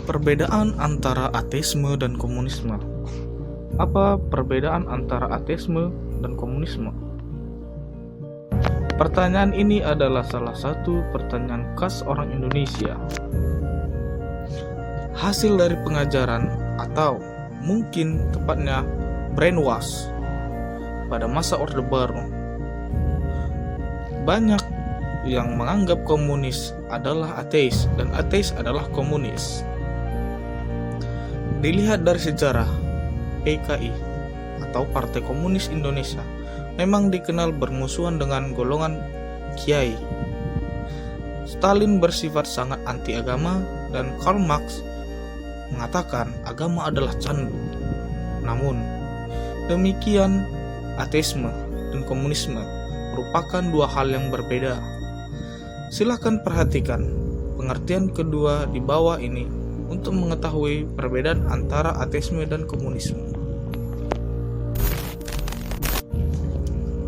Perbedaan antara ateisme dan komunisme. Apa perbedaan antara ateisme dan komunisme? Pertanyaan ini adalah salah satu pertanyaan khas orang Indonesia. Hasil dari pengajaran atau mungkin tepatnya brainwash pada masa Orde Baru. Banyak yang menganggap komunis adalah ateis dan ateis adalah komunis. Dilihat dari sejarah, PKI atau Partai Komunis Indonesia memang dikenal bermusuhan dengan golongan kiai. Stalin bersifat sangat anti agama dan Karl Marx mengatakan agama adalah candu. Namun, demikian ateisme dan komunisme merupakan dua hal yang berbeda. Silakan perhatikan pengertian kedua di bawah ini untuk mengetahui perbedaan antara ateisme dan komunisme.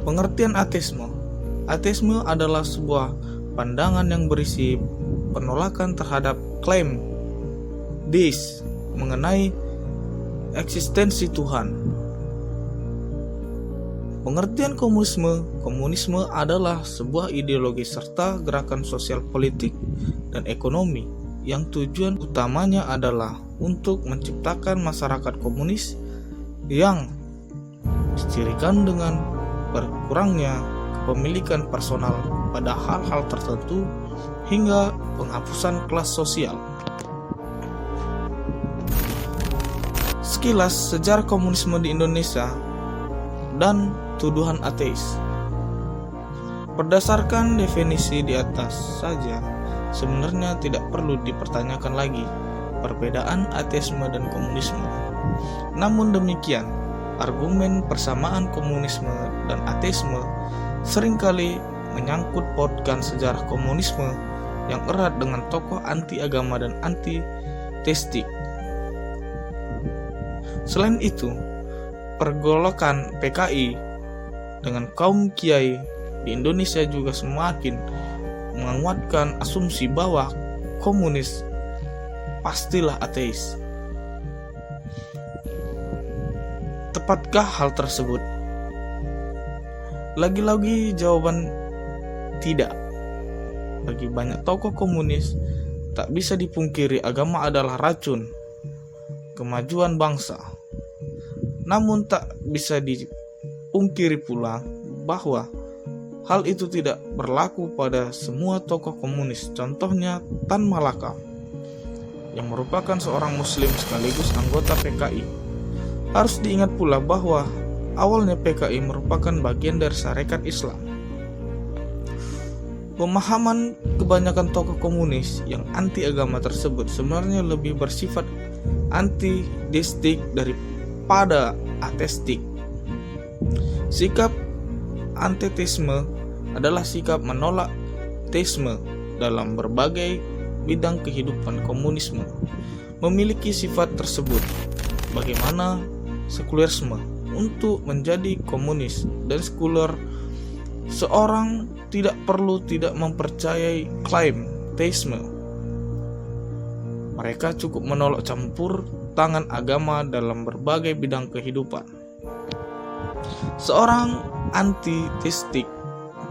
Pengertian ateisme. Ateisme adalah sebuah pandangan yang berisi penolakan terhadap klaim deis mengenai eksistensi Tuhan. Pengertian komunisme. Komunisme adalah sebuah ideologi serta gerakan sosial politik dan ekonomi yang tujuan utamanya adalah untuk menciptakan masyarakat komunis yang dicirikan dengan berkurangnya kepemilikan personal pada hal-hal tertentu hingga penghapusan kelas sosial. Sekilas sejarah komunisme di Indonesia dan tuduhan ateis. Berdasarkan definisi di atas saja, sebenarnya tidak perlu dipertanyakan lagi perbedaan ateisme dan komunisme. Namun demikian, argumen persamaan komunisme dan ateisme seringkali menyangkut pautkan sejarah komunisme yang erat dengan tokoh anti agama dan anti teistik. Selain itu, pergolakan PKI dengan kaum kiai di Indonesia juga semakin menguatkan asumsi bahwa komunis pastilah ateis. Tepatkah hal tersebut? Lagi-lagi jawaban tidak. Bagi banyak tokoh komunis, tak bisa dipungkiri agama adalah racun kemajuan bangsa. Namun tak bisa dipungkiri pula bahwa hal itu tidak berlaku pada semua tokoh komunis. Contohnya Tan Malaka yang merupakan seorang muslim sekaligus anggota PKI. Harus diingat pula bahwa awalnya PKI merupakan bagian dari Sarekat Islam. Pemahaman kebanyakan tokoh komunis yang anti agama tersebut sebenarnya lebih bersifat anti-deistik daripada ateistik. Sikap antiteisme adalah sikap menolak teisme dalam berbagai bidang kehidupan. Komunisme memiliki sifat tersebut. Bagaimana sekulerisme? Untuk menjadi komunis dan sekuler, seorang tidak perlu tidak mempercayai klaim teisme. Mereka cukup menolak campur tangan agama dalam berbagai bidang kehidupan. Seorang anti-teistik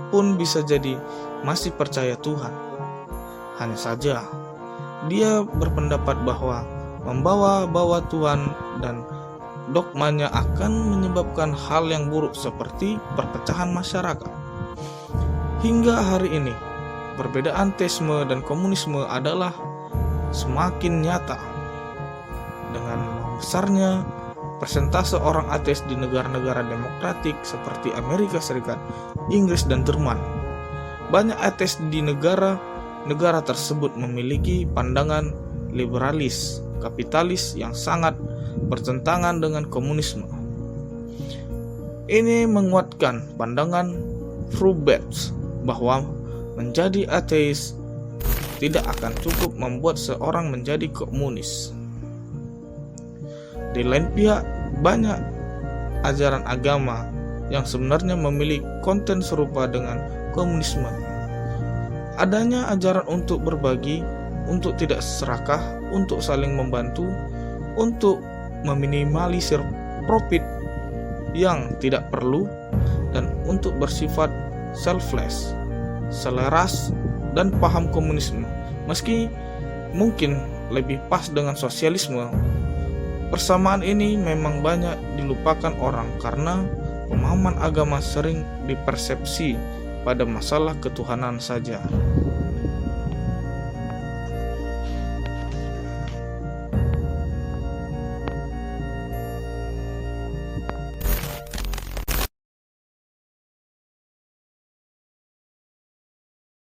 pun bisa jadi masih percaya Tuhan. Hanya saja dia berpendapat bahwa membawa-bawa Tuhan dan dogmanya akan menyebabkan hal yang buruk seperti perpecahan masyarakat. Hingga hari ini, perbedaan teisme dan komunisme adalah semakin nyata. Dengan besarnya persentase orang ateis di negara-negara demokratik seperti Amerika Serikat, Inggris, dan Jerman, banyak ateis di negara tersebut memiliki pandangan liberalis, kapitalis yang sangat bertentangan dengan komunisme. Ini menguatkan pandangan Froubert bahwa menjadi ateis tidak akan cukup membuat seorang menjadi komunis. Di lain pihak, banyak ajaran agama yang sebenarnya memiliki konten serupa dengan komunisme. Adanya ajaran untuk berbagi untuk tidak serakah, untuk saling membantu, untuk meminimalisir profit yang tidak perlu, dan untuk bersifat selfless, selaras, dan paham komunisme. Meski mungkin lebih pas dengan sosialisme, persamaan ini memang banyak dilupakan orang karena pemahaman agama sering dipersepsi pada masalah ketuhanan saja.